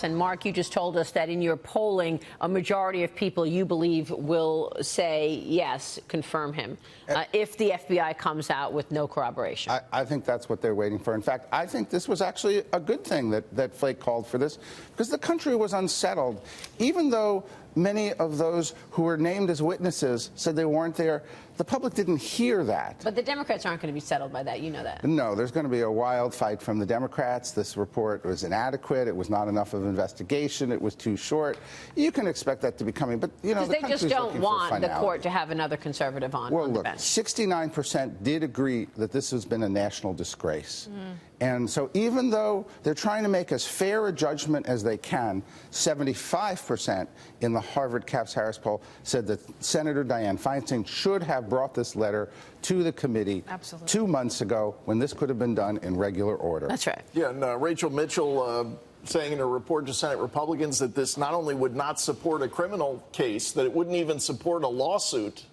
And Mark, you just told us that in your polling, a majority of people you believe will say yes, confirm him, if the FBI comes out with no corroboration. I think that's what they're waiting for. In fact, I think this was actually a good thing that Flake called for this, because the country was unsettled. Even though many of those who were named as witnesses said they weren't there, the public didn't hear that. But the Democrats aren't going to be settled by that. You know that. No, there's going to be a wild fight from the Democrats. This report was inadequate. It was not enough of an investigation. It was too short. You can expect that to be coming. But, you know, they just don't want the court to have another conservative on the bench. 69% did agree that this has been a national disgrace. And so even though they're trying to make as fair a judgment as they can, 75% in the Harvard Caps Harris poll said that Senator Dianne Feinstein should have brought this letter to the committee 2 months ago, when this could have been done in regular order. That's right. Yeah, and Rachel Mitchell saying in a report to Senate Republicans that this not only would not support a criminal case, that it wouldn't even support a lawsuit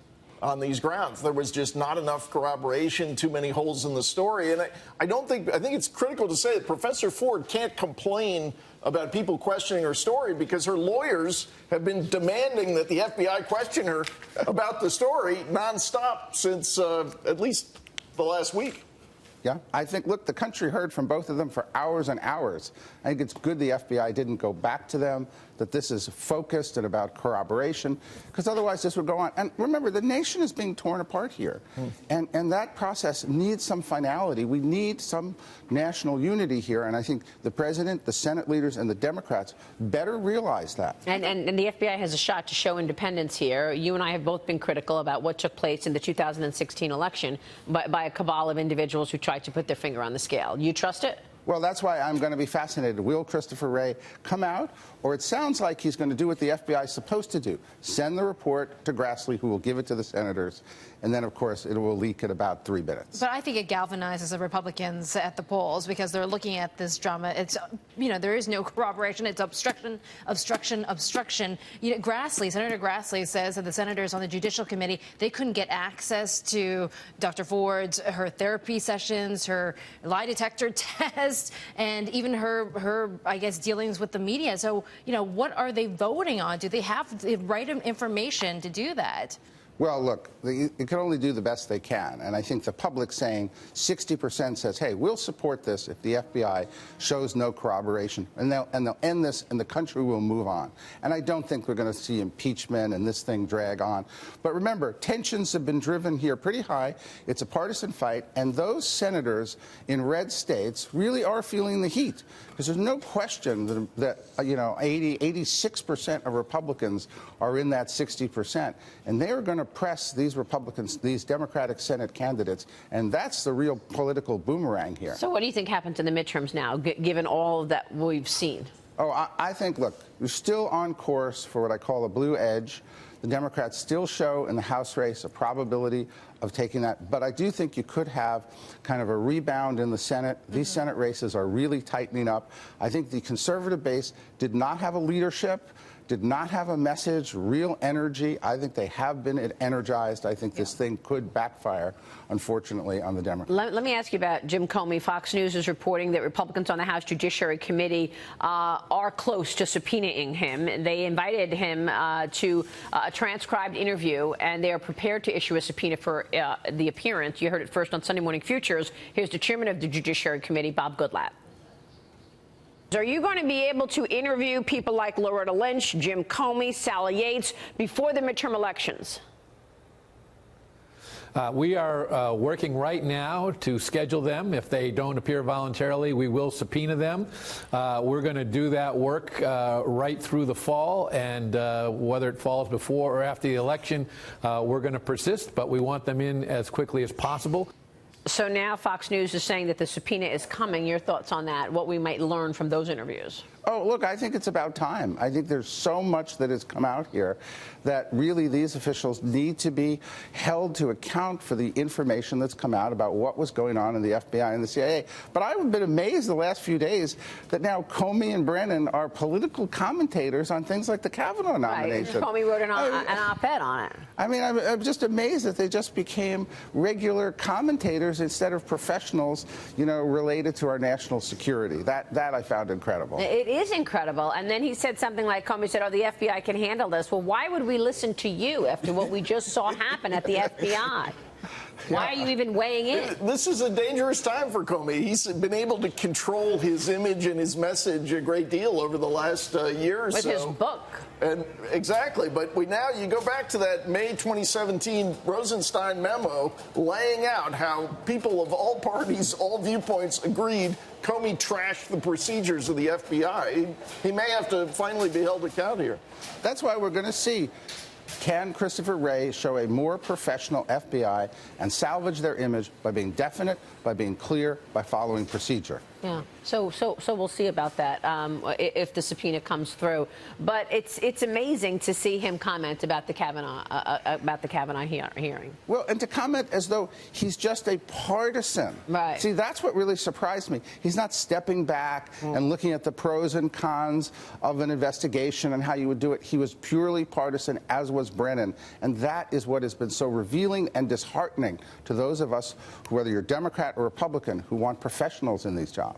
on these grounds. There was just not enough corroboration, too many holes in the story. And I think it's critical to say that Professor Ford can't complain about people questioning her story, because her lawyers have been demanding that the FBI question her about the story nonstop since at least the last week. Yeah, I think, look, the country heard from both of them for hours and hours. I think it's good the FBI didn't go back to them, that this is focused and about corroboration, because otherwise this would go on. And remember, the nation is being torn apart here. And that process needs some finality. We need some national unity here. And I think the president, the Senate leaders, and the Democrats better realize that. And the FBI has a shot to show independence here. You and I have both been critical about what took place in the 2016 election by a cabal of individuals who tried to put their finger on the scale. You trust it? Well, that's why I'm going to be fascinated. Will Christopher Wray come out? Or it sounds like he's going to do what the FBI is supposed to do, send the report to Grassley, who will give it to the senators, and then, of course, it will leak in about 3 minutes. But I think it galvanizes the Republicans at the polls, because they're looking at this drama. It's, you know, there is no corroboration. It's obstruction, obstruction, obstruction. You know, Grassley, Senator Grassley says that the senators on the Judicial Committee, they couldn't get access to Dr. Ford's, her therapy sessions, her lie detector test, and even her, I guess, dealings with the media. So, you know, what are they voting on? Do they have the right information to do that? Well, look, they can only do the best they can. And I think the public saying 60% says, hey, we'll support this if the FBI shows no corroboration. And they'll end this, and the country will move on. And I don't think we're going to see impeachment and this thing drag on. But remember, tensions have been driven here pretty high. It's a partisan fight. And those senators in red states really are feeling the heat. Because there's no question that you know, 86% of Republicans are in that 60%. And they are going to press these Republicans, these Democratic Senate candidates, and that's the real political boomerang here. So what do you think happens in the midterms now, given all that we've seen? Oh, I think, look, we're still on course for what I call a blue edge. The Democrats still show in the House race a probability of taking that. But I do think you could have kind of a rebound in the Senate. These Senate races are really tightening up. I think the conservative base did not have a leadership, did not have a message, real energy. I think they have been energized. I think this thing could backfire, unfortunately, on the Democrats. Let me ask you about Jim Comey. Fox News is reporting that Republicans on the House Judiciary Committee are close to subpoenaing him. They invited him to a transcribed interview, and they are prepared to issue a subpoena for the appearance. You heard it first on Sunday Morning Futures. Here's the chairman of the Judiciary Committee, Bob Goodlatte. Are you going to be able to interview people like Loretta Lynch, Jim Comey, Sally Yates before the midterm elections? We are working right now to schedule them. If they don't appear voluntarily, we will subpoena them. We're going to do that work right through the fall, and whether it falls before or after the election, we're going to persist, but we want them in as quickly as possible. So now Fox News is saying that the subpoena is coming. Your thoughts on that, what we might learn from those interviews? Oh, look, I think it's about time. I think there's so much that has come out here that really these officials need to be held to account for the information that's come out about what was going on in the FBI and the CIA. But I've been amazed the last few days that now Comey and Brennan are political commentators on things like the Kavanaugh nomination. Right. Comey wrote an op-ed on it. I mean, I'm just amazed that they just became regular commentators instead of professionals, you know, related to our national security. That I found incredible. It is incredible. And then he said something like, Comey said, oh, the FBI can handle this. Well, why would we listen to you after what we just saw happen at the FBI? Why are you even weighing in? This is a dangerous time for Comey. He's been able to control his image and his message a great deal over the last year or so. With his book. And exactly, but now you go back to that May 2017 Rosenstein memo laying out how people of all parties, all viewpoints agreed Comey trashed the procedures of the FBI. He may have to finally be held account here. That's why we're going to see. Can Christopher Wray show a more professional FBI and salvage their image by being definite, by being clear, by following procedure? Yeah. So we'll see about that if the subpoena comes through. But it's amazing to see him comment about the Kavanaugh hearing. Well, and to comment as though he's just a partisan. Right. See, that's what really surprised me. He's not stepping back and looking at the pros and cons of an investigation and how you would do it. He was purely partisan, as was Brennan. And that is what has been so revealing and disheartening to those of us, whether you're Democrat or Republican, who want professionals in these jobs.